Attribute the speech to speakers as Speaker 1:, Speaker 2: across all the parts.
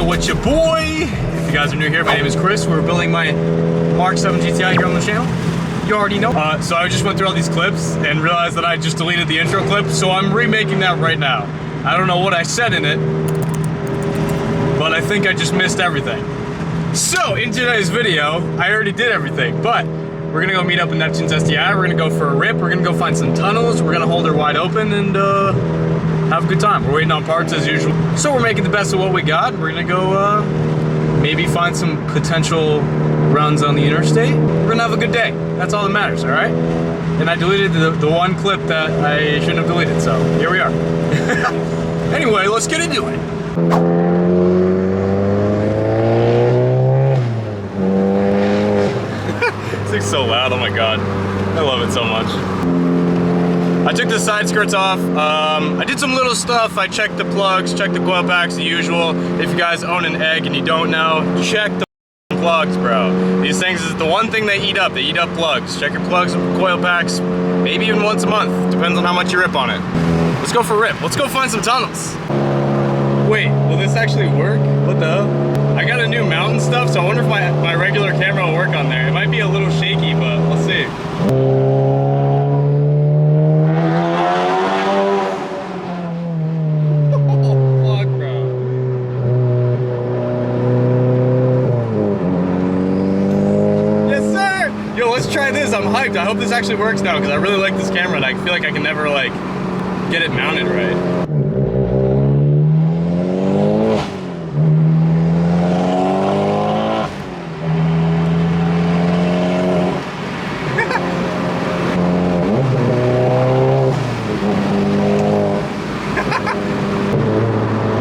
Speaker 1: here with your boy. If you guys are new here, my name is Chris. We're building my Mark 7 GTI here on the channel. You already know. So I just went through all these clips and realized that I just deleted the intro clip, so I'm remaking that right now. I don't know what I said in it, but I think I just missed everything. So in today's video, I already did everything, but we're gonna go meet up in Neptune's STI. We're gonna go for a rip. We're gonna go find some tunnels. We're gonna hold her wide open and have a good time. We're waiting on parts as usual. So we're making the best of what we got. We're gonna go maybe find some potential runs on the interstate. We're gonna have a good day. That's all that matters, all right? And I deleted the one clip that I shouldn't have deleted, so here we are. Anyway, let's get into it. This thing's so loud, oh my god. I love it so much. I took the side skirts off. I did some little stuff. I checked the plugs, checked the coil packs, the usual. If you guys own an egg and you don't know, check the plugs, bro. These things is the one thing they eat up. They eat up plugs. Check your plugs and coil packs, maybe even once a month. Depends on how much you rip on it. Let's go for a rip. Let's go find some tunnels. Wait, will this actually work? What the hell? I got a new mount and stuff, so I wonder if my regular camera will work on there. It might be a little shaky, but we'll see. Try this. I'm hyped. I hope this actually works now because I really like this camera and I feel like I can never like get it mounted right.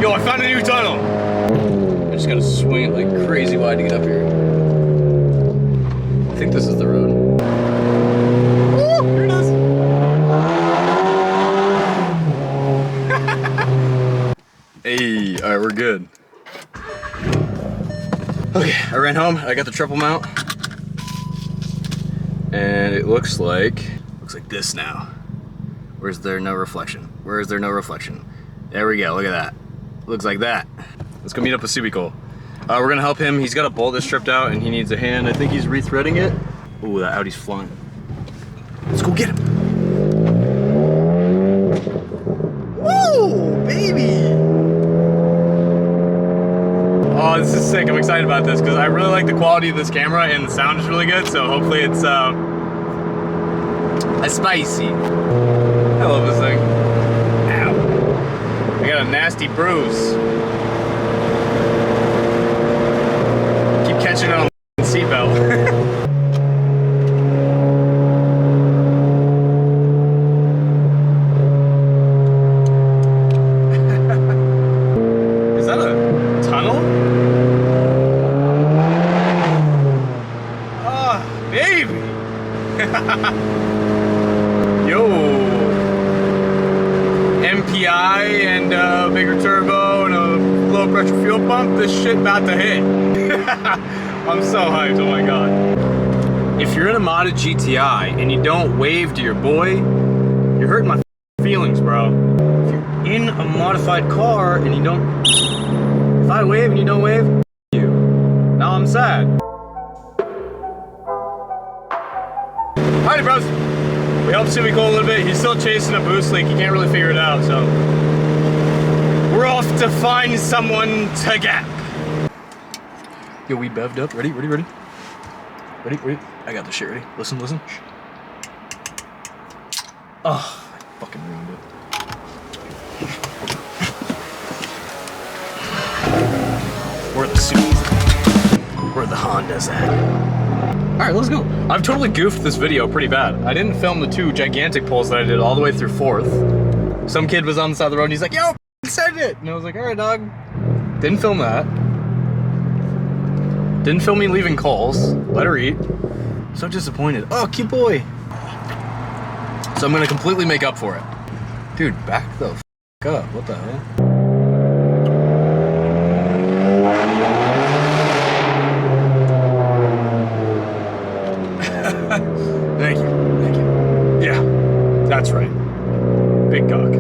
Speaker 1: Yo, I found a new tunnel. I just gotta swing it like crazy wide to get up here. I think this is the road. Oh, here it is. Hey, all right, we're good. Okay, I ran home. I got the triple mount, and it looks like this now. Where's there no reflection? Where is there no reflection? There we go. Look at that. Looks like that. Let's go meet up with Subico. We're gonna help him. He's got a bolt that's stripped out and he needs a hand. I think he's rethreading it. Ooh, that Audi's flying. Let's go get him. Woo, baby! Oh, this is sick. I'm excited about this because I really like the quality of this camera and the sound is really good. So hopefully it's spicy. I love this thing. Ow. I got a nasty bruise. Catching it on the seatbelt. Is that a tunnel? Oh, baby. Yo. MPI and a bigger turbo and a low pressure fuel pump. This shit about to hit. I'm so hyped, oh my god. If you're in a modded GTI and you don't wave to your boy, you're hurting my feelings, bro. If you're in a modified car and you don't... If I wave and you don't wave, you. Now I'm sad. Alrighty, bros. We helped Subico a little bit. He's still chasing a boost leak. He can't really figure it out, so... We're off to find someone to gap. Yo, we bevved up. Ready? Ready? Ready? Ready? Ready? I got this shit ready. Listen, listen. Shh. Oh, I fucking ruined it. Where are the Subies? Where are the Hondas at? Alright, let's go. I've totally goofed this video pretty bad. I didn't film the two gigantic pulls that I did all the way through 4th. Some kid was on the side of the road and he's like, yo, send it! And I was like, alright, dog. Didn't film that. Didn't film me leaving Coils. Let her eat. So disappointed. Oh, cute boy. So I'm gonna completely make up for it. Dude, back the f up. What the hell? Thank you. Thank you. Yeah, that's right. Big cock.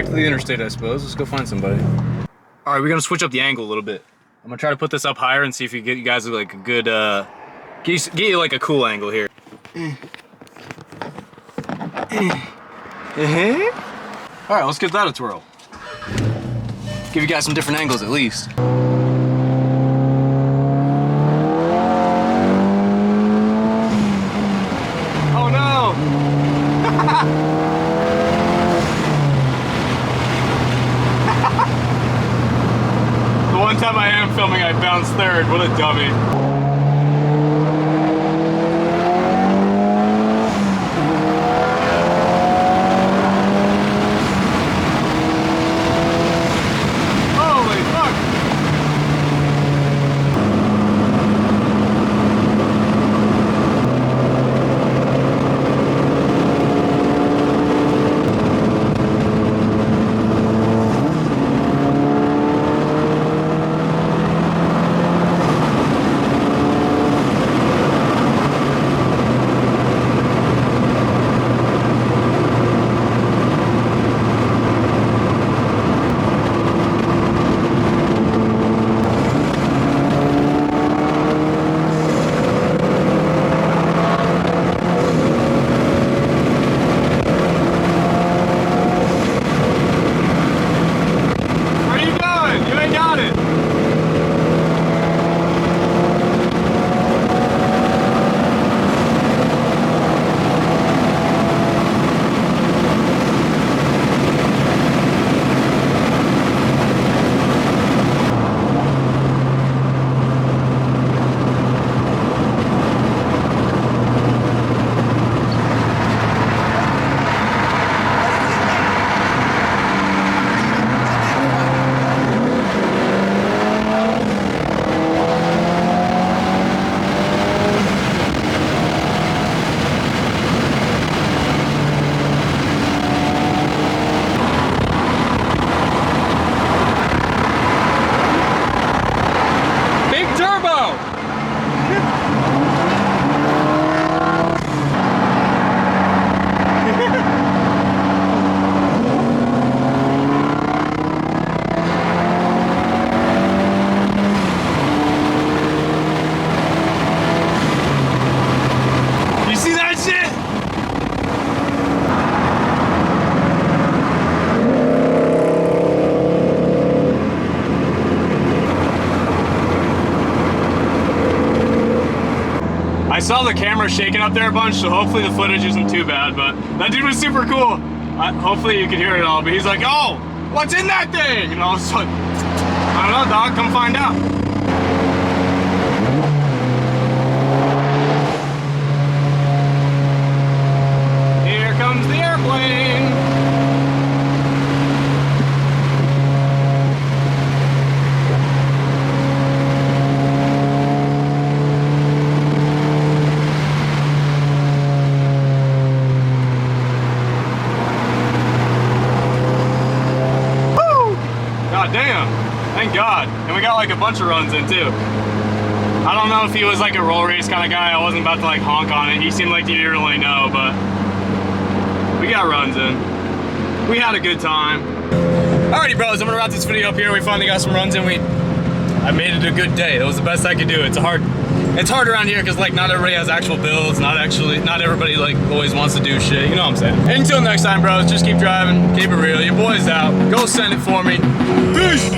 Speaker 1: back to the interstate, I suppose. Let's go find somebody. All right, we're gonna switch up the angle a little bit. I'm gonna try to put this up higher and see if we get you guys like a good, get you like a cool angle here. All right, let's give that a twirl. Give you guys some different angles at least. Oh no! The one time I am filming, I bounced third. What a dummy. I saw the camera shaking up there a bunch, so hopefully the footage isn't too bad, but that dude was super cool. Hopefully you could hear it all, but he's like, oh, what's in that thing? And I was like, I don't know, dog, come find out. Here comes the airplane. Damn, thank God. And we got like a bunch of runs in too. I don't know if he was like a roll race kind of guy. I wasn't about to like honk on it. He seemed like he didn't really know, but we got runs in. We had a good time. Alrighty, bros, I'm gonna wrap this video up here. We finally got some runs in. I made it a good day. That was the best I could do. It's hard around here because like not everybody has actual builds. Not everybody like always wants to do shit. You know what I'm saying? And until next time, bros, just keep driving, keep it real. Your boy's out. Go send it for me. Peace.